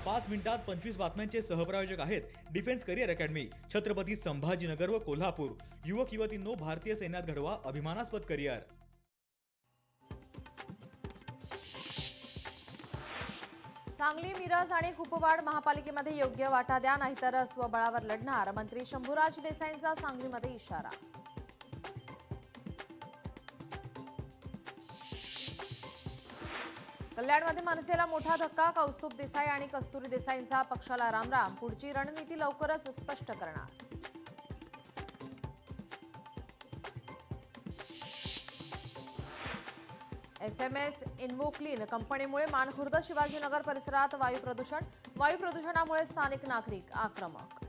5 मिनिटात 25 बातम्यांचे सहप्रायोजक आहेत defence career academy, Chhatrapati Sambhajinagar व कोल्हापूर। युवक युवतींनो, भारतीय सैन्यात घडवा अभिमानास्पद करिअर। सांगली, मिरज आणि कुपवाड महापालिकेमध्ये योग्य वाटा द्या, नाहीतर स्वबळावर लढणार, मंत्री शंभूराज देसाईंचा सांगलीमध्ये इशारा। कल्याणमध्ये मनसेला मोठा धक्का, कौस्तुभ देसाई आणि कस्तुरी देसाईंचा पक्षाला रामराम, पुढची रणनीती लवकरच स्पष्ट करणार। SMS इन्व्होक्लीन कंपनीमुळे मानखुर्द शिवाजीनगर परिसरात वायू प्रदूषणामुळे स्थानिक नागरिक आक्रमक।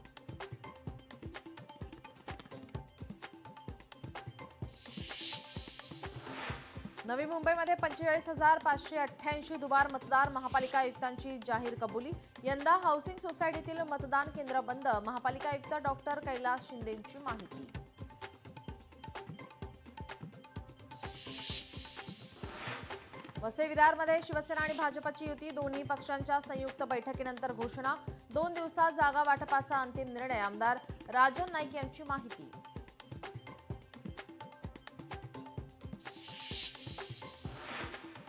नवी मुंबईमध्ये 45,588 दुबार मतदार, महापालिका आयुक्तांची जाहीर कबुली। यंदा हाऊसिंग सोसायटीतील मतदान केंद्र बंद, महापालिका आयुक्त डॉक्टर कैलास शिंदेंची माहिती। वसई विरारमध्ये शिवसेना आणि भाजपची युती, दोन्ही पक्षांच्या संयुक्त बैठकीनंतर घोषणा। 2 दिवसात जागा वाटपाचा अंतिम निर्णय, आमदार राजन नाईक यांची माहिती।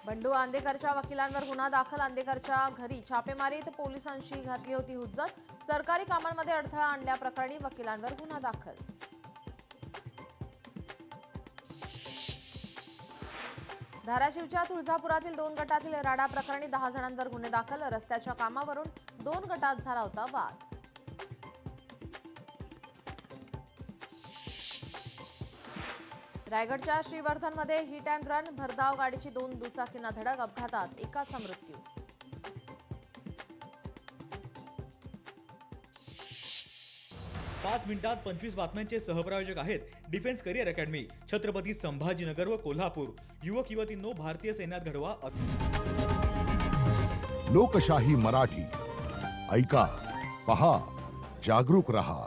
बंडू आंदेकरच्या वकिलांवर गुन्हा दाखल, आंदेकरच्या घरी छापेमारीत पोलिसांशी घातली होती हुज्जत, सरकारी कामांमध्ये अडथळा आणल्याप्रकरणी वकिलांवर गुन्हा दाखल। धाराशिवच्या तुळजापुरातील 2 गटातील राडा प्रकरणी 10 जणांवर गुन्हे दाखल, रस्त्याच्या कामावरून 2 गटात झाला होता वाद। रायगडच्या श्रीवर्धनमध्ये हिट अँड रन, भरधाव गाडीची 2 दुचाकींना धडक, अपघातात एकाचा मृत्यू। पाच मिनिटात 25 बातम्यांचे सहप्रायोजक आहेत defence career academy, Chhatrapati Sambhajinagar व कोल्हापूर। युवक युवतींनो, भारतीय सैन्यात घडवा। लोकशाही मराठी ऐका, पहा, जागरूक रहा।